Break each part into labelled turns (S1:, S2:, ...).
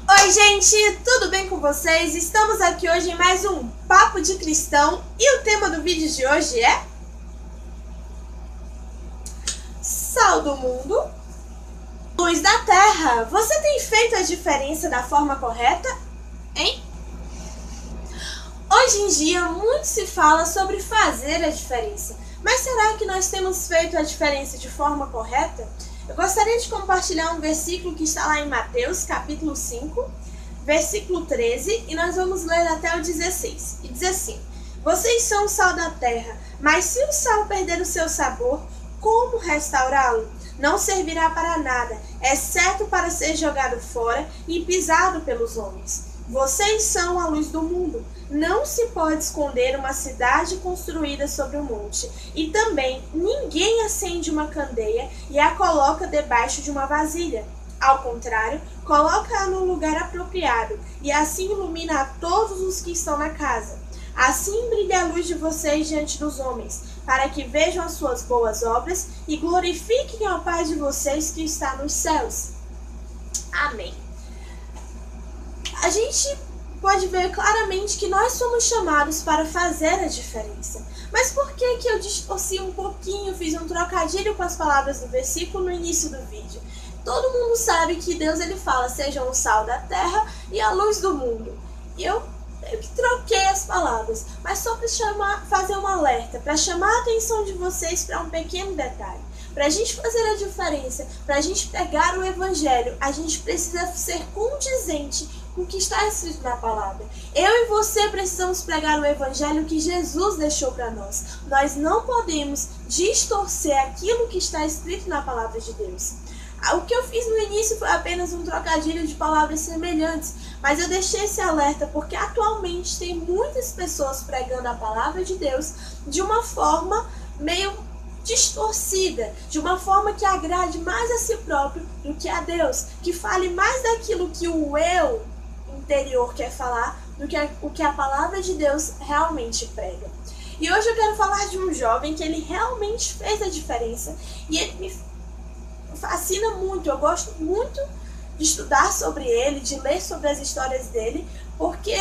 S1: Oi gente, tudo bem com vocês? Estamos aqui hoje em mais um Papo de Cristão e o tema do vídeo de hoje é Sal do Mundo, Luz da Terra. Você tem feito a diferença da forma correta, hein? Hoje em dia muito se fala sobre fazer a diferença, mas será que nós temos feito a diferença de forma correta? Eu gostaria de compartilhar um versículo que está lá em Mateus, capítulo 5, versículo 13, e nós vamos ler até o 16. E diz assim: Vocês são o sal da terra, mas se o sal perder o seu sabor, como restaurá-lo? Não servirá para nada, exceto para ser jogado fora e pisado pelos homens. Vocês são a luz do mundo. Não se pode esconder uma cidade construída sobre um monte. E também ninguém acende uma candeia e a coloca debaixo de uma vasilha. Ao contrário, coloca-a no lugar apropriado e assim ilumina a todos os que estão na casa. Assim brilha a luz de vocês diante dos homens, para que vejam as suas boas obras e glorifiquem a paz de vocês que está nos céus. Amém. A gente pode ver claramente que nós somos chamados para fazer a diferença. Mas por que eu distorci um pouquinho, fiz um trocadilho com as palavras do versículo no início do vídeo? Todo mundo sabe que Deus ele fala, sejam o sal da terra e a luz do mundo. E eu que troquei as palavras, mas só para fazer um alerta, para chamar a atenção de vocês para um pequeno detalhe. Para a gente fazer a diferença, para a gente pegar o evangelho, a gente precisa ser condizente com o que está escrito na palavra. Eu e você precisamos pregar o evangelho que Jesus deixou para nós. Nós não podemos distorcer aquilo que está escrito na palavra de Deus. O que eu fiz no início foi apenas um trocadilho de palavras semelhantes, mas eu deixei esse alerta porque atualmente tem muitas pessoas pregando a palavra de Deus de uma forma meio distorcida, de uma forma que agrade mais a si próprio do que a Deus, que fale mais daquilo que o eu interior quer falar do que o que a palavra de Deus realmente prega. E hoje eu quero falar de um jovem que ele realmente fez a diferença e ele me fascina muito, eu gosto muito de estudar sobre ele, de ler sobre as histórias dele, porque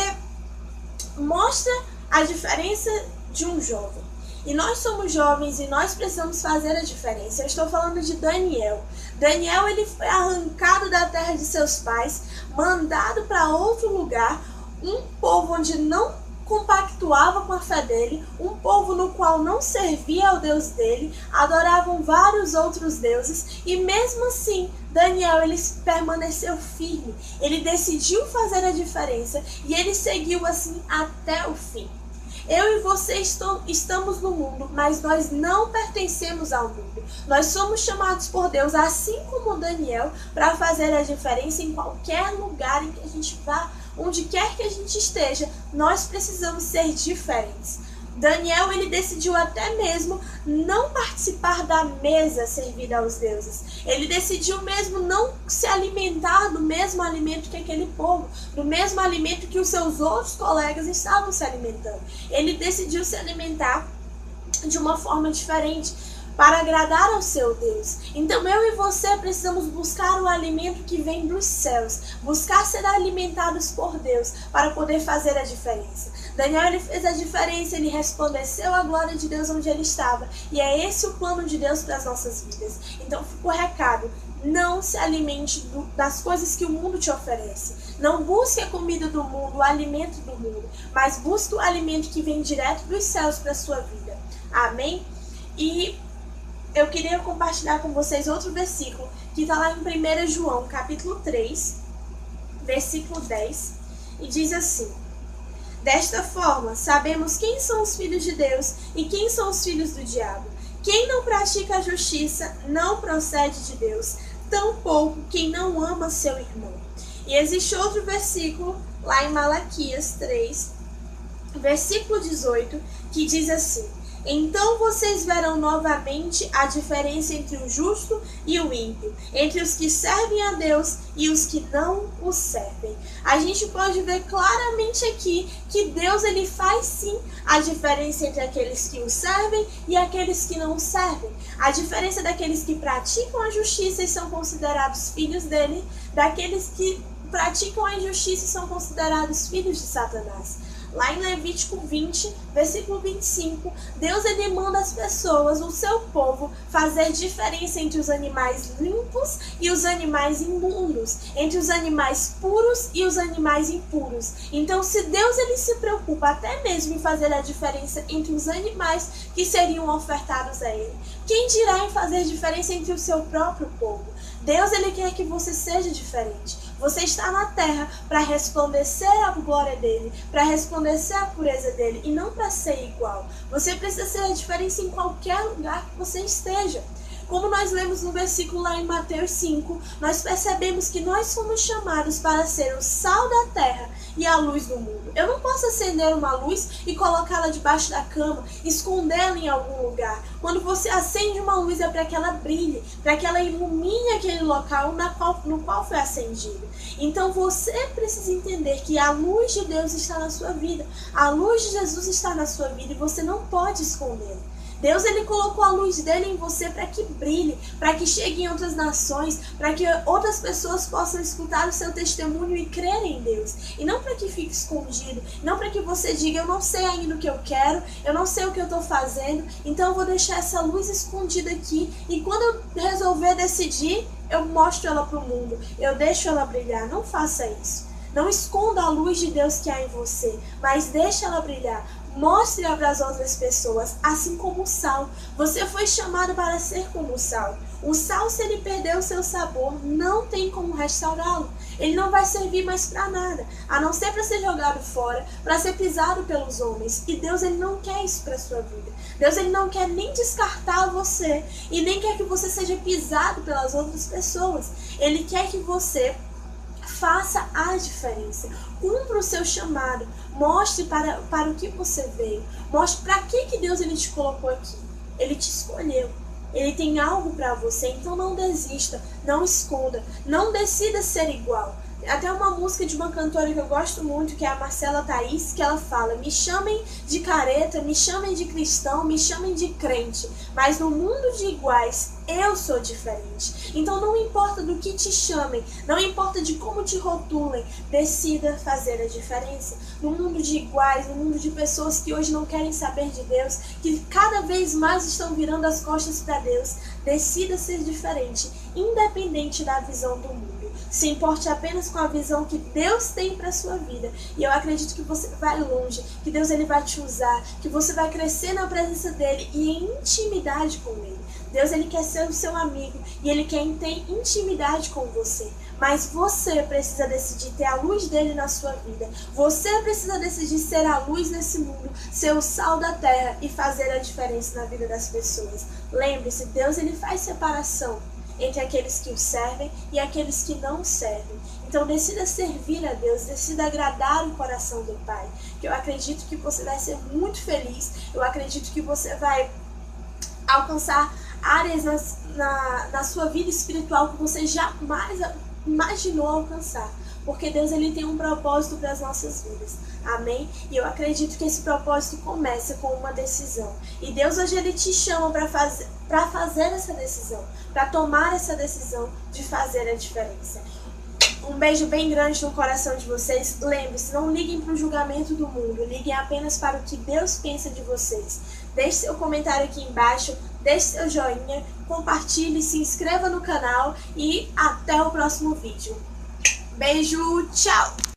S1: mostra a diferença de um jovem. E nós somos jovens e nós precisamos fazer a diferença. Eu estou falando de Daniel. Daniel ele foi arrancado da terra de seus pais, mandado para outro lugar, um povo onde não compactuava com a fé dele, um povo no qual não servia ao Deus dele, adoravam vários outros deuses, e mesmo assim Daniel ele permaneceu firme, ele decidiu fazer a diferença e ele seguiu assim até o fim. Eu e você estamos no mundo, mas nós não pertencemos ao mundo. Nós somos chamados por Deus, assim como Daniel, para fazer a diferença em qualquer lugar em que a gente vá, onde quer que a gente esteja, nós precisamos ser diferentes. Daniel ele decidiu até mesmo não participar da mesa servida aos deuses. Ele decidiu mesmo não se alimentar do mesmo alimento que aquele povo, do mesmo alimento que os seus outros colegas estavam se alimentando. Ele decidiu se alimentar de uma forma diferente, para agradar ao seu Deus. Então eu e você precisamos buscar o alimento que vem dos céus, buscar ser alimentados por Deus para poder fazer a diferença. Daniel ele fez a diferença, ele resplandeceu a glória de Deus onde ele estava, e é esse o plano de Deus para as nossas vidas. Então fica o recado: não se alimente das coisas que o mundo te oferece. Não busque a comida do mundo, o alimento do mundo, mas busque o alimento que vem direto dos céus para a sua vida. Amém? E eu queria compartilhar com vocês outro versículo que está lá em 1 João, capítulo 3, versículo 10, e diz assim: Desta forma, sabemos quem são os filhos de Deus e quem são os filhos do diabo. Quem não pratica a justiça não procede de Deus, tampouco quem não ama seu irmão. E existe outro versículo lá em Malaquias 3, versículo 18, que diz assim: Então vocês verão novamente a diferença entre o justo e o ímpio, entre os que servem a Deus e os que não o servem. A gente pode ver claramente aqui que Deus ele faz sim a diferença entre aqueles que o servem e aqueles que não o servem. A diferença daqueles que praticam a justiça e são considerados filhos dele, daqueles que praticam a injustiça são considerados filhos de Satanás. Lá em Levítico 20, versículo 25, Deus ele manda as pessoas, o seu povo, fazer diferença entre os animais limpos e os animais imundos, entre os animais puros e os animais impuros. Então, se Deus ele se preocupa até mesmo em fazer a diferença entre os animais que seriam ofertados a ele, quem dirá em fazer diferença entre o seu próprio povo? Deus ele quer que você seja diferente. Você está na terra para resplandecer a glória dele, para resplandecer a pureza dele e não para ser igual. Você precisa ser a diferença em qualquer lugar que você esteja. Como nós lemos no versículo lá em Mateus 5, nós percebemos que nós fomos chamados para ser o sal da terra e a luz do mundo. Eu não posso acender uma luz e colocá-la debaixo da cama, escondê-la em algum lugar. Quando você acende uma luz é para que ela brilhe, para que ela ilumine aquele local no qual foi acendido. Então você precisa entender que a luz de Deus está na sua vida, a luz de Jesus está na sua vida e você não pode escondê-la. Deus ele colocou a luz dele em você para que brilhe, para que chegue em outras nações, para que outras pessoas possam escutar o seu testemunho e crer em Deus. E não para que fique escondido, não para que você diga, eu não sei ainda o que eu quero, eu não sei o que eu estou fazendo, então eu vou deixar essa luz escondida aqui e quando eu resolver decidir, eu mostro ela para o mundo, eu deixo ela brilhar. Não faça isso. Não esconda a luz de Deus que há em você, mas deixe ela brilhar. Mostre-a para as outras pessoas, assim como o sal. Você foi chamado para ser como o sal. O sal, se ele perder o seu sabor, não tem como restaurá-lo. Ele não vai servir mais para nada, a não ser para ser jogado fora, para ser pisado pelos homens. E Deus ele não quer isso para a sua vida. Deus ele não quer nem descartar você e nem quer que você seja pisado pelas outras pessoas. Ele quer que você faça a diferença, cumpra o seu chamado, mostre para o que você veio, mostre para que Deus ele te colocou aqui. Ele te escolheu, ele tem algo para você, então não desista, não esconda, não decida ser igual. Até uma música de uma cantora que eu gosto muito, que é a Marcela Thaís, que ela fala: me chamem de careta, me chamem de cristão, me chamem de crente, mas no mundo de iguais eu sou diferente. Então não importa do que te chamem, não importa de como te rotulem, decida fazer a diferença. No mundo de iguais, no mundo de pessoas que hoje não querem saber de Deus, que cada vez mais estão virando as costas para Deus, decida ser diferente, independente da visão do mundo. Se importe apenas com a visão que Deus tem para a sua vida. E eu acredito que você vai longe, que Deus ele vai te usar, que você vai crescer na presença dele e em intimidade com ele. Deus ele quer ser o seu amigo e ele quer ter intimidade com você. Mas você precisa decidir ter a luz dele na sua vida. Você precisa decidir ser a luz nesse mundo, ser o sal da terra e fazer a diferença na vida das pessoas. Lembre-se, Deus ele faz separação entre aqueles que o servem e aqueles que não o servem. Então decida servir a Deus, decida agradar o coração do Pai, que eu acredito que você vai ser muito feliz, eu acredito que você vai alcançar áreas na sua vida espiritual que você jamais imaginou alcançar, porque Deus ele tem um propósito para as nossas vidas, amém? E eu acredito que esse propósito começa com uma decisão, e Deus hoje ele te chama para fazer essa decisão, para tomar essa decisão de fazer a diferença. Um beijo bem grande no coração de vocês. Lembre-se, não liguem para o julgamento do mundo, liguem apenas para o que Deus pensa de vocês. Deixe seu comentário aqui embaixo, deixe seu joinha, compartilhe, se inscreva no canal e até o próximo vídeo. Beijo, tchau!